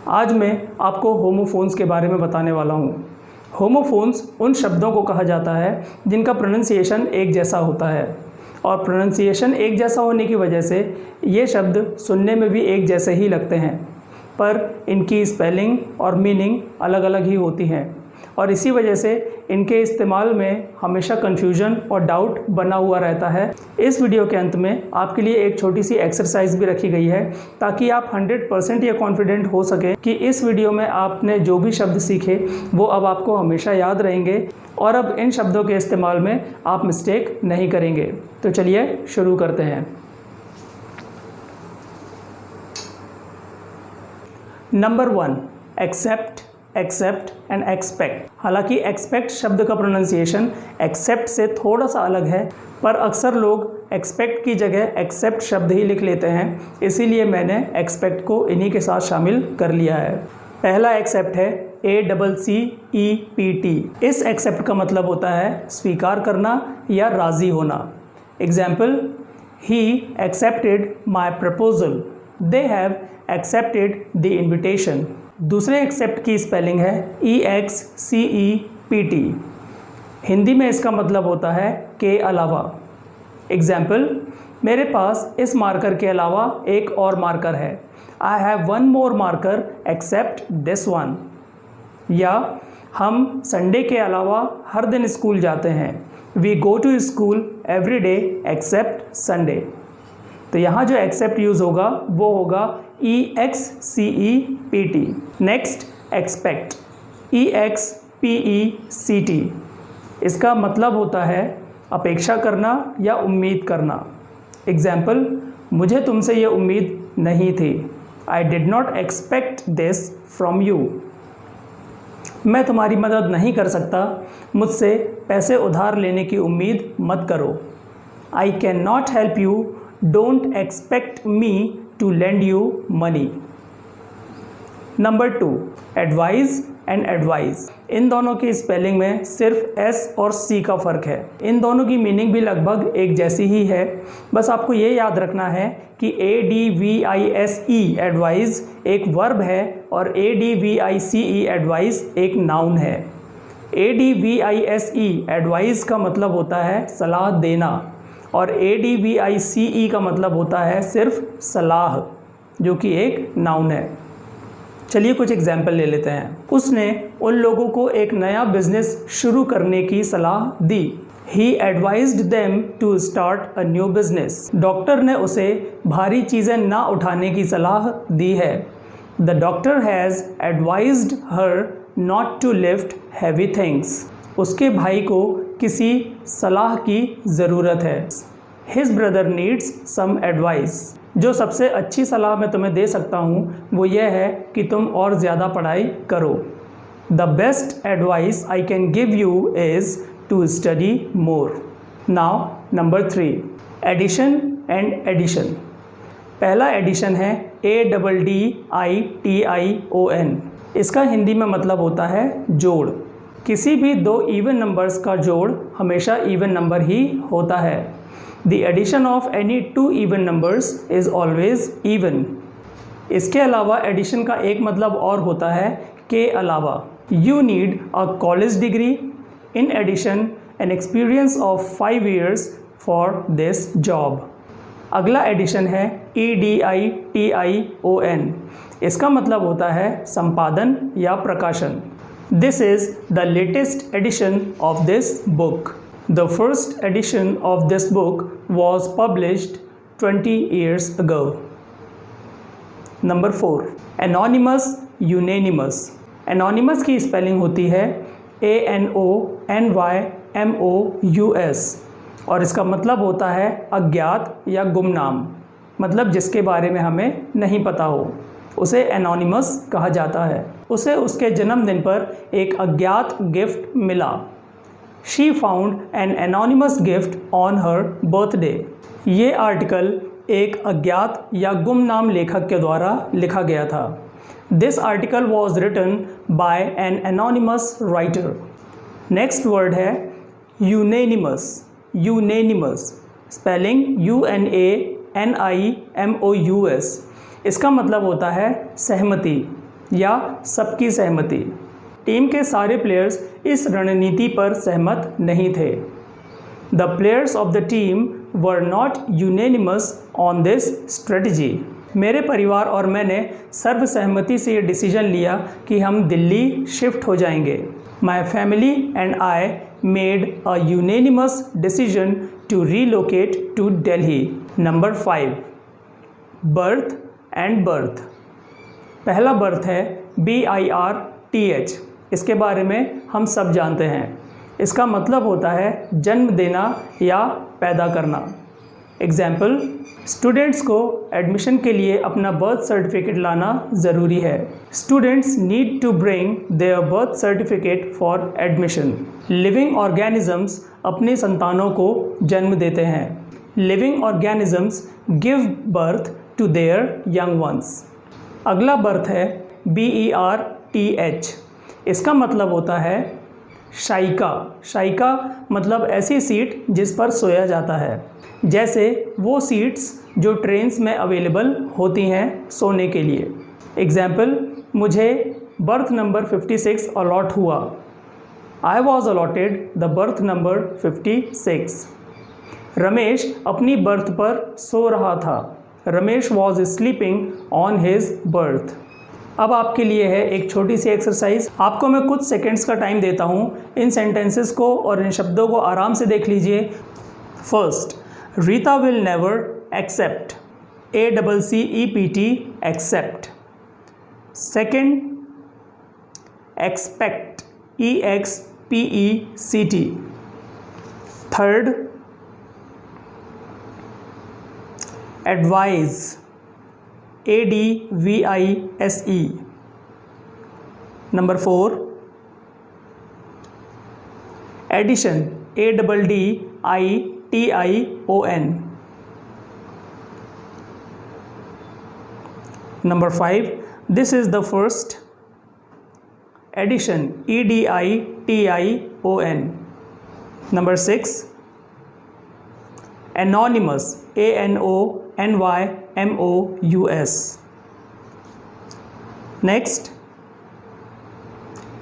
आज मैं आपको होमोफोन्स के बारे में बताने वाला हूँ। होमोफोन्स उन शब्दों को कहा जाता है जिनका प्रोनंसिएशन एक जैसा होता है, और प्रोनंसिएशन एक जैसा होने की वजह से ये शब्द सुनने में भी एक जैसे ही लगते हैं, पर इनकी स्पेलिंग और मीनिंग अलग अलग ही होती हैं, और इसी वजह से इनके इस्तेमाल में हमेशा कन्फ्यूजन और डाउट बना हुआ रहता है। इस वीडियो के अंत में आपके लिए एक छोटी सी एक्सरसाइज भी रखी गई है ताकि आप 100% ये कॉन्फिडेंट हो सके कि इस वीडियो में आपने जो भी शब्द सीखे वो अब आपको हमेशा याद रहेंगे और अब इन शब्दों के इस्तेमाल में आप मिस्टेक नहीं करेंगे। तो चलिए शुरू करते हैं। Number 1, except, except and expect. हालांकि एक्सपेक्ट शब्द का प्रोनंसिएशन एक्सेप्ट से थोड़ा सा अलग है, पर अक्सर लोग एक्सपेक्ट की जगह एक्सेप्ट शब्द ही लिख लेते हैं, इसीलिए मैंने एक्सपेक्ट को इन्हीं के साथ शामिल कर लिया है। पहला एक्सेप्ट है ACCEPT। इस एक्सेप्ट का मतलब होता है स्वीकार करना या राज़ी होना। Example, he accepted my proposal, they have accepted the invitation. दूसरे एक्सेप्ट की स्पेलिंग है EXCEPT। हिंदी में इसका मतलब होता है के अलावा। एग्जाम्पल, मेरे पास इस मार्कर के अलावा एक और मार्कर है। I have one more marker except this one. या हम संडे के अलावा हर दिन स्कूल जाते हैं। We go to school every day except Sunday. तो यहाँ जो एक्सेप्ट यूज़ होगा वो होगा EXCEPT। Next, expect, EXPECT। इसका मतलब होता है अपेक्षा करना या उम्मीद करना। एग्जाम्पल, मुझे तुमसे ये उम्मीद नहीं थी। I did not expect this from you. मैं तुम्हारी मदद नहीं कर सकता, मुझसे पैसे उधार लेने की उम्मीद मत करो। I can not help you, don't expect me to lend you money. Number 2, advise and advice. इन दोनों की स्पेलिंग में सिर्फ S और C का फ़र्क है। इन दोनों की मीनिंग भी लगभग एक जैसी ही है। बस आपको ये याद रखना है कि ADVISE एडवाइस एक वर्ब है और ADVICE एडवाइस एक नाउन है। ADVISE एडवाइस का मतलब होता है सलाह देना, और ADVICE का मतलब होता है सिर्फ सलाह, जो कि एक नाउन है। चलिए कुछ एग्जाम्पल ले लेते हैं। उसने उन लोगों को एक नया बिजनेस शुरू करने की सलाह दी। He advised them to start a new business। Doctor ने उसे भारी चीज़ें ना उठाने की सलाह दी है। The doctor has advised her not to lift heavy things। उसके भाई को किसी सलाह की ज़रूरत है। His brother needs some advice। जो सबसे अच्छी सलाह मैं तुम्हें दे सकता हूँ वो यह है कि तुम और ज़्यादा पढ़ाई करो। The best advice I can give you is to study more। Now number 3, addition and addition। पहला एडिशन है ADDITION। इसका हिंदी में मतलब होता है जोड़। किसी भी दो इवन नंबर्स का जोड़ हमेशा इवन नंबर ही होता है। The addition of any two even numbers is always even। इसके अलावा एडिशन का एक मतलब और होता है के अलावा। You need a college degree, in addition an experience of 5 years for this job। अगला एडिशन है EDITION। इसका मतलब होता है संपादन या प्रकाशन। This is the latest edition of this book। The first edition of this book was published 20 years ago। Number 4, anonymous, unanimous। Anonymous की स्पेलिंग होती है ANONYMOUS, और इसका मतलब होता है अज्ञात या गुमनाम, मतलब जिसके बारे में हमें नहीं पता हो उसे एनोनिमस कहा जाता है। उसे उसके जन्मदिन पर एक अज्ञात गिफ्ट मिला। She found an anonymous gift on her birthday. ये आर्टिकल एक अज्ञात या गुमनाम लेखक के द्वारा लिखा गया था। This article was written by an anonymous writer. Next word है यूनेनिमस। यूनेनिमस spelling UNANIMOUS। इसका मतलब होता है सहमति या सबकी सहमति। टीम के सारे प्लेयर्स इस रणनीति पर सहमत नहीं थे। The players of the team were not unanimous on this strategy. मेरे परिवार और मैंने सर्वसहमति से ये डिसीजन लिया कि हम दिल्ली शिफ्ट हो जाएंगे। My family and I made a unanimous decision to relocate to Delhi. Number 5, birth and birth. पहला बर्थ है BIRTH। इसके बारे में हम सब जानते हैं। इसका मतलब होता है जन्म देना या पैदा करना। एग्जाम्पल, स्टूडेंट्स को एडमिशन के लिए अपना बर्थ सर्टिफिकेट लाना ज़रूरी है। Students need to bring their birth certificate for admission. Living organisms अपनी संतानों को जन्म देते हैं। Living organisms give birth to their young ones. अगला बर्थ है BERTH। इसका मतलब होता है शायिका। शायिका मतलब ऐसी सीट जिस पर सोया जाता है, जैसे वो सीट्स जो ट्रेन्स में अवेलेबल होती हैं सोने के लिए। एग्जाम्पल, मुझे बर्थ नंबर 56 अलॉट हुआ। I was allotted the birth number 56। Ramesh अपनी बर्थ पर सो रहा था। Ramesh was sleeping on his birth. अब आपके लिए है एक छोटी सी एक्सरसाइज। आपको मैं कुछ सेकंड्स का टाइम देता हूँ। इन सेंटेंसेस को और इन शब्दों को आराम से देख लीजिए। First, Rita will never accept. ACCEPT, accept. Second, expect. EXPECT। Third, advise. ADVISE। Number 4, addition. ADDITION। Number 5, this is the first. Edition. EDITION। Number 6, anonymous. ANONYMOUS। Next,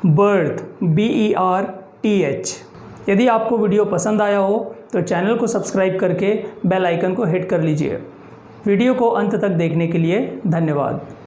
berth. BERTH। यदि आपको वीडियो पसंद आया हो तो चैनल को सब्सक्राइब करके bell icon को hit कर लीजिए। वीडियो को अंत तक देखने के लिए धन्यवाद।